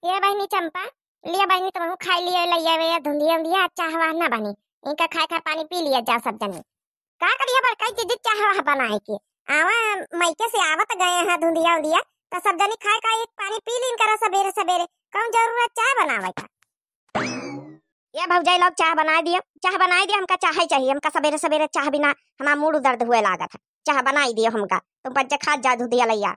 ये बहनी चंपा, लिया बहनी तुम खाई लिया लइया वे धुंधिया उंधिया चाह वाह ना बनी। इनका खाए खाए पानी पी लिया जा सब जने। का करिया पर कई चीज चाह वाह बनाए के आवा माइके से आवत गए हैं धुंधिया उंधिया तो सब जने खाए खाए एक पानी पी लीन करा सवेरे सवेरे। कौन जरूरत चाय बनावे का। ये भौजाई लोग चाह बना दिया, चाह बनाई दिया, हमका चाह ही चाहिए। हमका सवेरे सवेरे चाह बिना हमारा मूड दर्द हुए लागत है। चाह बनाई दियो हमका, तुम बच्चे खा जा धुंधिया लइया।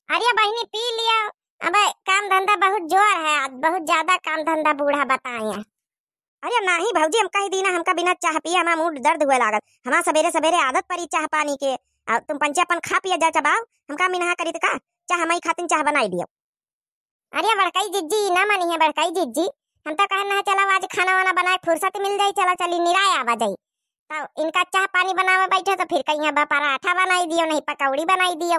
अरे बहनी पी लिया। अब काम धंधा बहुत जोर है, आज बहुत ज्यादा काम धंधा बूढ़ा बताए हैं। अरे नहीं भौजी, हम कही दी ना हमका बिना चाह पिए हमारा मूड दर्द हुए लागत। हमारा सवेरे सवेरे आदत पड़ी चाह पानी के। तुम पंचे अपन खा पिया जा चबाओ, हमका मिनहा करी का चाह मई खातिन चाह बनाई दियो। अरे बड़काई जिज्जी ना मानी है बड़काई जिज्जी, हम तो कहना है चला आज खाना वाना बनाए फुर्सत मिल जाई, चला चली निराय आवा जाई। तो इनका चाह पानी बनावे बैठे तो फिर कहीं पराठा बनाई दियो, नहीं पकौड़ी बनाई दियो।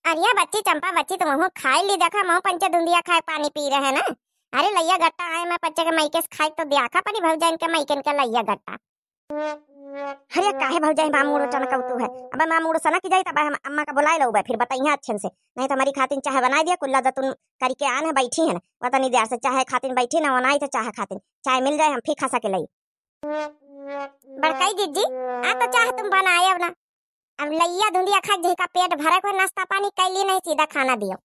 अरे बच्ची चंपा बच्ची तुम खाई ली, देखा मोह पंचे धुंधिया खाए पानी पी रहे ना। अरे लइया गट्टा आए मैं बच्चे के माइके से खाई तो देखा पड़ी भौजाइन के माइकन के लइया गट्टा। अरे काहे भौजाई मामूड़ो चनकौतू है। अब मामूड़ो सना की जाई तब हम अम्मा का बुलाई लऊबे फिर बताइए अच्छे से। नहीं तो हमारी खातिन चाय बना दिया, कुल्ला जतुन करके आन है बैठी है ना वतनी देर से चाय खातिन बैठी ना वनाई तो चाह खातिन चाय मिल जाए हम फिर खा सके लई। बड़काई जिज्जी आ तो चाह तुम बनाए ना। अब लइया धुंधिया खा जी का पेट भरा को नाश्ता पानी कैली नहीं सीधा खाना दियो।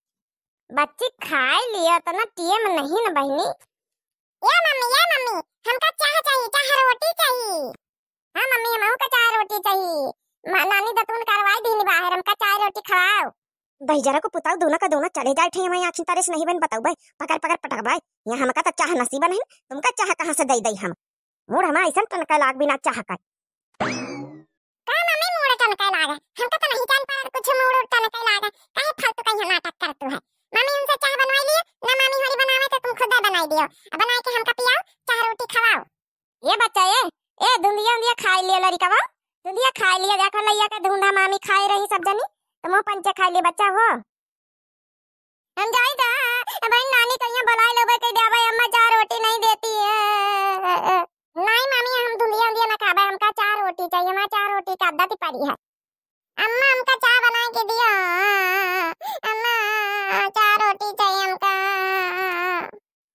बच्ची खाए लिया तो ना टीएम नहीं ना बहनी। ये मम्मी हमका चाह चाहिए, चाह रोटी चाहिए। हाँ मम्मी हमहू का चाह रोटी चाहिए। नानी दतुन करवाई दी बाहर, हमका चाय रोटी खवाओ। दही जरा को पुताओ दोनों का दोनों चले जाए थे मैं आखिर तारे से नहीं बन बताओ भाई पकड़ पकड़ पटक भाई। यहाँ हमका तो चाह नसीब नहीं, तुमका चाह कहाँ से दई हम मूड हम ऐसा टनका लाग बिना चाह का। टनका लागा हमका तो नहीं जान पा कुछ मूड टनका लागा काहे फालतू कहीं नाटक करतू है। मम्मी उनसे चाह बनवाई लिए ना, मामी हमारी बनावे तो तुम खुद बनाई दियो। अब बनाए के हमका पियाओ, चाह रोटी खवाओ। ये बच्चा ए धुंधिया उंधिया खाई लिए लड़का धुंधिया खाई लिया, देखो लइया का धुंधा मामी खाए रही सब जनी तो मोह पंचे खाई लिए बच्चा हो। हम जाई दा अब नानी कहिया बुलाई लोबे कह दे भाई अम्मा चाह रोटी नहीं देती है। नहीं मामी हम धुंधिया उंधिया ना खाबे, हमका चाह रोटी चाहिए, हमारा चाह रोटी का आदत पड़ी है। अम्मा हमका चाह बना के दियो, अम्मा चाह रोटी चाहिए हमका।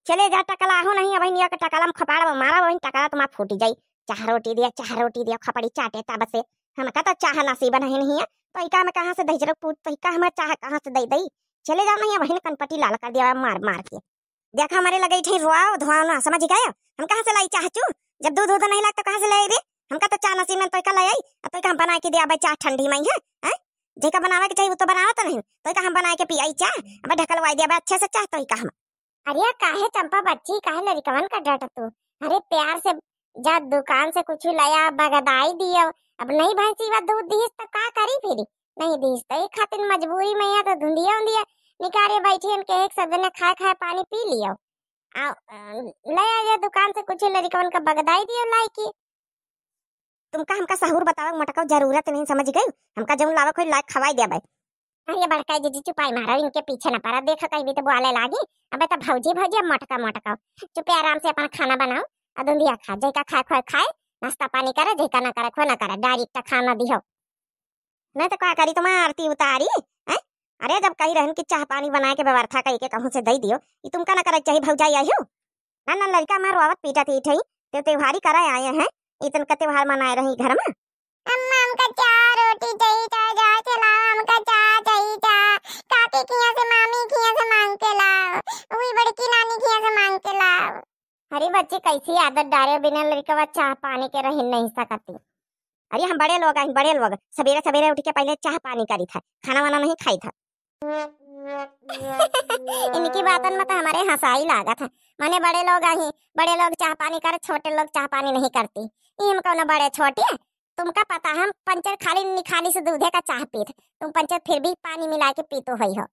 चले जा टकला हो नहीं अब निया के टकला में खपाड़ मारा वही टकला तुम फूटी जाई। चाह रोटी दिया खपड़ी चाटे तब से हमका तो चाह नसीब नहीं है। तो इका में कहां से दही पूछ तो इका हम चाह कहां से दई चले जाओ नहीं बहन कनपटी लाल कर दिया मार मार के। देखा हमारे लगे थे रुआओ धुआना समझ गए। हम कहां से लाई चाह चू जब दूध नहीं लगता कहां से लाई रे। हमका तो चाह नसीब में तो का लाई तो का बना के दिया भाई चाह ठंडी में है हैं जेका बनावे के चाहिए वो तो बनावा तो नहीं तो का हम बना के पियाई चाह अब ढकलवाई दिया अच्छे से चाह तो का हम। अरे काहे चंपा बच्ची काहे लड़कवन का डट तू। अरे प्यार से जा दुकान से कुछ लाया बगदाई दियो। अब नहीं भैंसी वा दूध दीस तो का करी फिर नहीं दीस तो एक खातिर मजबूरी में या तो धुंधिया उंधिया निकारे बैठी के एक सब ने खाए खाए पानी पी लियो। ले आया दुकान से कुछ लड़कवन का बगदाई दियो लाई की। तुमका हमका सहूर बताओ मटका जरूरत नहीं समझ गई। हमका जब लावा कोई लायक खवाई दिया भाई। अरे बड़का जी चुपाई मारा इनके पीछे न पड़ा देखो कहीं भी तो बोले लागी। अबे तो भौजी मटका मटका चुपे आराम से अपना खाना बनाओ अधुंधिया खा जैका खाए खाए नाश्ता पानी करे जैका ना करे खो ना करे डायरेक्ट खाना दियो। मैं तो क्या करी तुम्हारी आरती उतारी है। अरे जब कही रहन की चाह पानी बना के व्यवस्था कही के कहूं से दई दियो ये तुमका ना करे चाहिए भौजाई आई हो ना लड़का मारो आवत पीटा थी ठई ते त्योहारी कराए आए हैं इतन का त्योहार मनाए रही घर में। अम्मा हमका चाह रोटी चाहिए, चाह जा चला हमका चाह चाहिए, चाह काके किया से मामी किया से मांग के लाओ, वही बड़की नानी किया से मांग के लाओ। अरे बच्ची कैसी आदत डाले बिना लड़का चाह पानी के रह नहीं सकती। अरे हम बड़े लोग सवेरे सवेरे उठ के पहले चाह पानी करी था खाना वाना नहीं खाई था। इनकी बातन में तो हमारे हंसाई लागा था। माने बड़े लोग चाह पानी करे छोटे लोग चाह पानी नहीं करती। इम कौन बड़े छोटे तुमका पता हम पंचर खाली से दूधे का चाह पीत तुम पंचर फिर भी पानी मिला के पीतो हुई हो।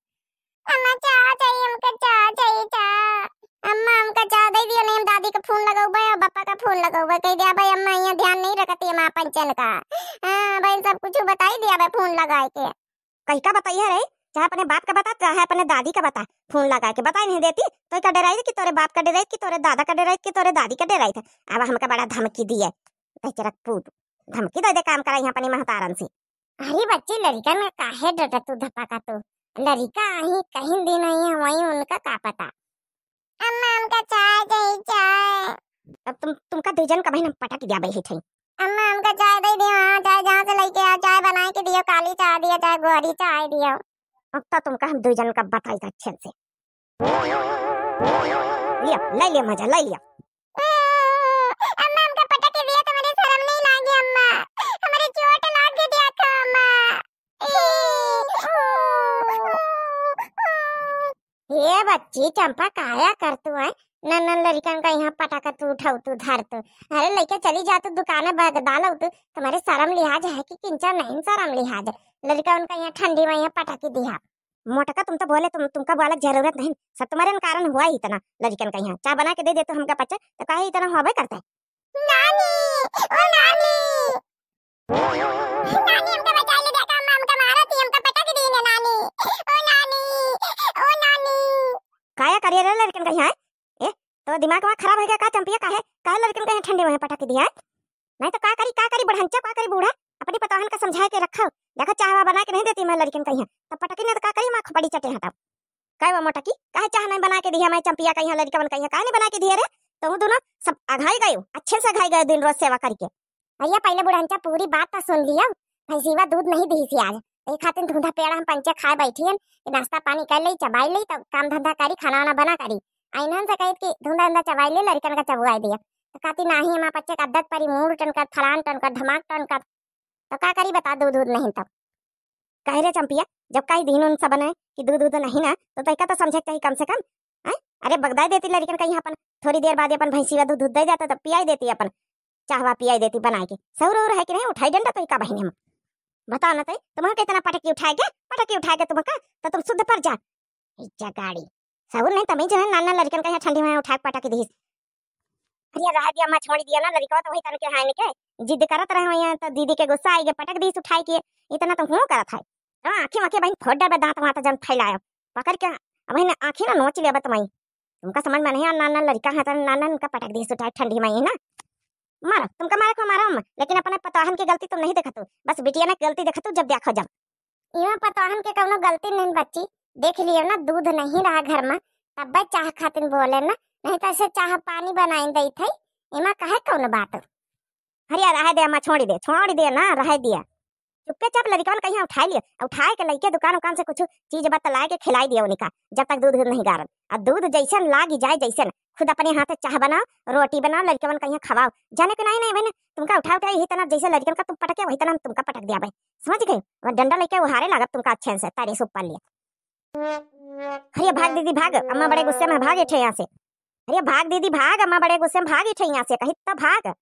अम्मा चाह चाहिए हमका चाह चाहिए चाह। अम्मा हमका चाह दे दियो नहीं हम दादी का फोन लगाऊबे और पापा का फोन लगाऊबे कह दिया भाई अम्मा यहाँ ध्यान नहीं रखती मां पंचन का। हां भाई सब कुछ बताई दिया भाई फोन लगाए के कहीं का बताइए रे चाहे अपने बाप का बता चाहे अपने दादी का बता फोन लगा के बताई नहीं देती तो का डराई कि तोरे बाप का डराई कि तोरे दादा का डराई कि तोरे दादी का डराई था। अब हमका बड़ा धमकी दी है धमकी दे काम करा यहाँ अपनी महतारन से। अरे बच्ची लड़का में काहे डरत तू धपका तू लड़का ही कहीं दिन नहीं है वही उनका का पता। दुजन का बहन पटक दिया बही थई। अम्मा हमका चाय दे दियो, हाँ चाय जहाँ से लेके आ चाय बना के दियो, काली चाय दियो चाहे गोरी चाय दियो। अब तो तुमका हम दुजन का बताई अच्छे से। लिया ले लिया मजा ले लिया। अम्मा हमका पटक के दिया तो मेरे शर्म नहीं लागी अम्मा, हमारे चोट लाग दिया था अम्मा। ये बच्ची चंपा काया कर तू है नन्नन लड़कन का यहाँ पटाखा तू उठाऊ तू धर तू। अरे लेके चली जा तू दुकान डालो तू, तुम्हारे शर्म लिहाज है कि किंचा नहीं शर्म लिहाज है। लड़का उनका यहाँ ठंडी में यहाँ पटाखे दिया। मोटका तुम तो बोले तुमका बोला जरूरत नहीं, सब तुम्हारे कारण हुआ ही इतना। लड़कन का यहाँ चाय बना के दे दे तो हमका बच्चा तो काहे इतना होबे करता है। नानी ओ नानी नानी हमका बचा ले, देखा अम्मा हमका मारा थी, हमका पटक दी ने नानी। ओ नानी ओ नानी काया करिए रे लड़कन का यहाँ। ए तो दिमाग वहाँ खराब है क्या? का चंपिया काहे लड़कन का यहाँ ठंडी में पटाखे दिया है? नहीं तो का करी बढ़ंचा का करी बूढ़ा अपनी पतोहन का समझा के रखा। देखा चाहवा बना के नहीं देती मैं लड़किन कहीं तब पटकी ने तो का करी मां खपड़ी चटे हटा। काय वो मोटकी काहे चाह नहीं बना के दिया मैं चंपिया कहीं लड़का बन कहीं काहे नहीं बना के दिया रे? तो दोनों सब अघाई गए, अच्छे से अघाई गए दिन रोज सेवा करके। भैया पहले बुढ़ंचा पूरी बात तो सुन लिया, भैंसीवा दूध नहीं दी थी आज, एक खातिर धुंधा पेड़ा हम पंचे खाए बैठी हन, नाश्ता पानी कर ली चबाई ली तब काम धंधा करी खाना वाना बना करी आइनन से कही कि धुंधा धंधा चबाई ले लड़कन का चबुआई दिया तो कहती नहीं हमारे बच्चे का आदत परी मूड टन कर फलान टन कर धमाक टन कर तो का करी बता दूध नहीं तब कह रे चंपिया जब कहीं दिन उन सब बनाए कि दूध नहीं ना तो तैका तो समझे कहीं कम से कम है। अरे बगदाई देती लड़कन कहीं अपन थोड़ी देर बाद अपन भैंसीवा दूध दे जाता तो पियाई देती अपन चाहवा पियाई देती बना के। सौर है कि नहीं उठाई डंडा तो का बहन हम बताओ ना तुम्हारा कितना पटकी उठाए के तुम्हारा तो तुम शुद्ध पर जा गाड़ी सौर नहीं तभी जो है नाना लड़कन का ठंडी में उठा पटकी दी। अरे रहा दिया मैं छोड़ दिया ना लड़का तो वही तन के हाय के जिद करत रहे यहाँ तो दीदी के गुस्सा आई के पटक दी उठाई के इतना तो हूँ करत है। आँखें आँखें बहन फोड़ डर दांत वहां जब फैलाया पकड़ के अब आँखें ना नोच लिया तुम्हारी तुमका समझ में नहीं नाना लड़का है तो नाना उनका पटक दी उठाई ठंडी में ना मारो तुमका मारे को मारो लेकिन अपने पतवाहन की गलती तुम नहीं देखा तू बस बिटिया ने गलती देखा तू जब देखो जब यहाँ पतवाहन के कौनो गलती नहीं बच्ची देख लियो ना दूध नहीं रहा घर में तब चाह खातिर बोले ना नहीं तो ऐसे चाह पानी बनाई दी थी इमा कहे कौन बात। हरिया रह दे छोड़ दे ना रह दिया चुपके चाप लड़का कहीं उठा लिया उठाए के लइके दुकान से कुछ चीज बतलाए के खिलाई दिया उनका जब तक दूध नहीं गारन और दूध जैसन लाग जाए जैसन खुद अपने हाथ चाह बनाओ रोटी बनाओ लड़के कहीं खवाओ जाने के नहीं बहन तुमका उठा यही तना जैसे लड़कन का तुम पटके वही तना तुमका पटक दिया भाई समझ गए और डंडा लेके उहारे लागत तुमका अच्छे से तारी सूप पा लिया। अरे भाग दीदी भाग अम्मा बड़े गुस्से में भागे थे यहाँ से। अरे भाग दीदी भाग अम्मा बड़े गुस्से में भागे थे यहाँ से कहीं तो भाग।